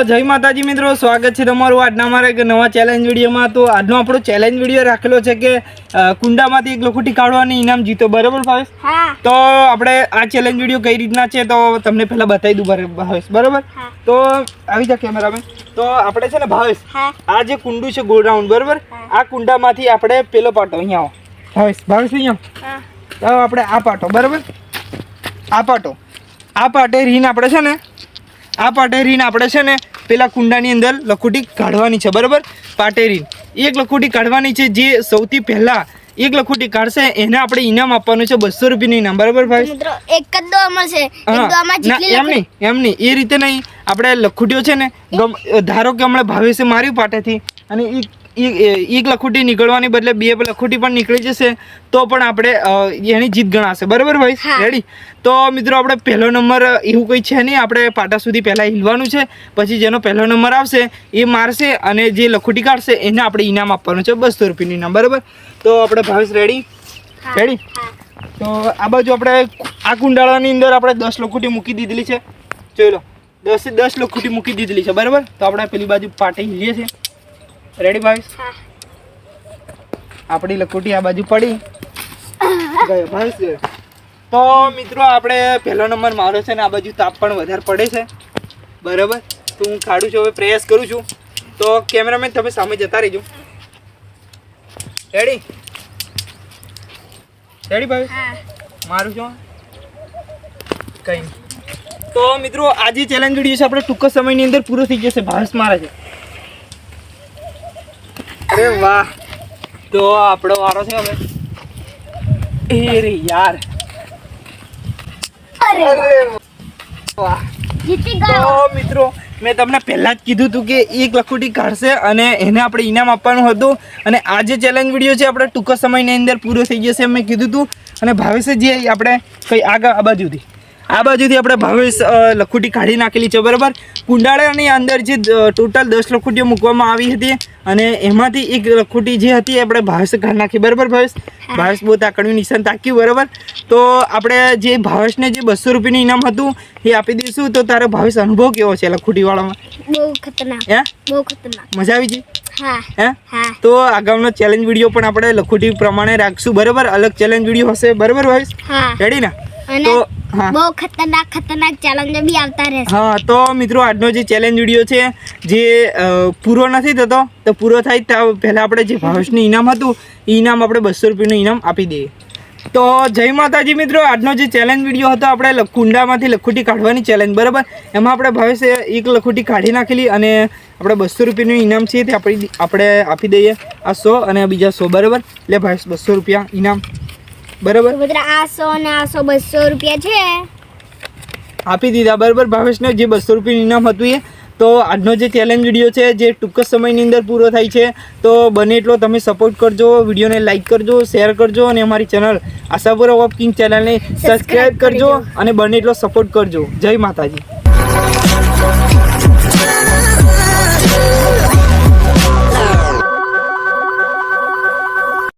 જય માતાજી મિત્રો, સ્વાગત છે તમારું આજના અમારા એક નવા ચેલેન્જ વિડીયોમાં। તો આજનો આપણો ચેલેન્જ વિડીયો રાખેલો છે કે કુંડામાંથી એક લખોટી કાઢવાની ઇનામ જીતો, બરાબર ભાવેશ? હા। તો આપણે આ ચેલેન્જ વિડીયો કઈ રીતના છે તો તમને પહેલા બતાવી દઉં ભાવેશ, બરાબર? તો આવી જા કેમેરામેન। તો આપણે છે ને ભાવેશ, આ જે કુંડું છે ગોળ રાઉન્ડ, બરાબર? આ કુંડામાંથી આપણે પેલો પાટો અહીંયા આવો ભાવેશ અહીંયા તો આપણે આ પાટો, બરાબર? આ પાટે રીન આપણે છે ને આપણે છે ને પેલા કુંડાની અંદર લખોટી કાઢવાની છે, બરાબર? પાટેરીન એક લખોટી કાઢવાની છે। જે સૌથી પહેલા એક લખોટી કાઢશે એને આપણે ઇનામ આપવાનું છે, 200 રૂપિયાનું ઇનામ, બરાબર ભાઈ? મિત્રો એક જ દો મળશે, એક દો માં જેટલી એમ નહીં એ રીતે નહીં। આપણે લખોટીઓ છે ને ધારો કે હમણાં ભાવેશે માર્યું પાટેથી અને એક લખોટી નીકળવાની બદલે બે લખોટી પણ નીકળી જશે તો પણ આપણે એની જીત ગણાશે, બરાબર ભાઈ? રેડી? તો મિત્રો આપણે પહેલો નંબર એવું કંઈ છે નહીં, આપણે પાટા સુધી પહેલાં હિલવાનું છે, પછી જેનો પહેલો નંબર આવશે એ મારશે અને જે લખોટી કાઢશે એને આપણે ઇનામ આપવાનું છે, 200 રૂપિયાનું ઇનામ, બરાબર? તો આપણે ભાવેશ રેડી? તો આ બાજુ આપણે આ કુંડાળાની અંદર આપણે 10 લખોટી મૂકી દીધેલી છે, જોઈ લો, 10 લખોટી મૂકી દીધેલી છે, બરાબર? તો આપણે પેલી બાજુ પાટે હિલીએ છીએ, રેડી ભાવેશ? આપણી લખોટી આ બાજુ પડી ગયો ભાવેશ ગયો। તો મિત્રો આપણે પહેલો નંબર મારો છે ને આ બાજુ તાપ પણ વધારે પડે છે, બરાબર? તો હું કાઢું છું, હવે પ્રયાસ કરું છું। તો કેમેરામેન તમે સામે જતા રહેજો, રેડી ભાવેશ? મારું છું કઈ નહીં। તો મિત્રો આજે ચેલેન્જ વિડીયો છે આપણે ટૂંક સમયની અંદર પૂરો થઈ જશે, ભાવેશ મારે છે। અરે વાહ, તો આપણો વારો છે હવે। એ રે યાર, અરે વાહ, જીતી તો ગયો। મિત્રો મેં તમને પહેલા જ કીધું હતું કે એક લખોટી કાઢશે અને એને આપણે ઇનામ આપવાનું હતું, અને આ જે ચેલેન્જ વિડીયો છે આપણે ટૂંક સમયની અંદર પૂરો થઈ જશે મેં કીધું હતું। અને ભાવેશે જે આપણે કઈ આગળ આ બાજુથી આપણે ભાવેશ લખોટી કાઢી નાખેલી છે, બરાબર? કુંડાળાની અંદર જે ટોટલ 10 લખોટીઓ મૂકવામાં આવી હતી અને એમાંથી એક લખોટી જે હતી આપણે ભાવેશે કાઢી નાખી, બરાબર ભાવેશ બહુ તાકડનું નિશાન તાક્યું, બરાબર? તો આપણે જે ભાવેશને જે 200 રૂપિયાનું ઇનામ હતું એ આપી દઈશું। તો તારો ભાવેશ અનુભવ કેવો છે લખોટીવાળામાં? બહુ ખતરનાક મજા આવી ગઈ? હા। તો આગામનો ચેલેન્જ વિડીયો પણ આપણે લખોટી પ્રમાણે રાખશું, બરાબર? અલગ ચેલેન્જ વિડીયો હશે, બરાબર ભાવેશ? રેડી ને? તો બહુ ખતરનાક ચેલેન્જ બી આવતા રહેશે। હા, તો મિત્રો આજનો જે ચેલેન્જ વિડીયો છે જે પૂરો નથી થતો, તો પૂરો થાય તો પહેલાં આપણે જે ભાવેશનું ઇનામ હતું એ ઇનામ આપણે 200 રૂપિયાનું ઇનામ આપી દઈએ। તો જય માતાજી મિત્રો, આજનો જે ચેલેન્જ વિડીયો હતો આપણે કુંડામાંથી લખોટી કાઢવાની ચેલેન્જ, બરાબર? એમાં આપણે ભાવેશે એક લખોટી કાઢી નાખેલી અને આપણે 200 રૂપિયાનું ઇનામ છે તે આપણે આપી દઈએ, આ 100 અને આ બીજા 100, બરાબર? એટલે ભાવેશ 200 રૂપિયા ઇનામ, બરાબર? આ 100 અને આ 100 200 રૂપિયા છે આપી દીધા, બરાબર? ભાવેશને જે 200 રૂપિયાનું ઇનામ હતું એ। તો આજનો જે ચેલેન્જ વિડીયો છે જે ટૂંક સમયની અંદર પૂરો થાય છે, તો બને એટલો તમે સપોર્ટ કરજો, વિડીયોને લાઇક કરજો, શેર કરજો અને અમારી ચેનલ આશાપુરા ઓફ કિંગ ચેનલને સબસ્ક્રાઈબ કરજો અને બને એટલો સપોર્ટ કરજો। જય માતાજી।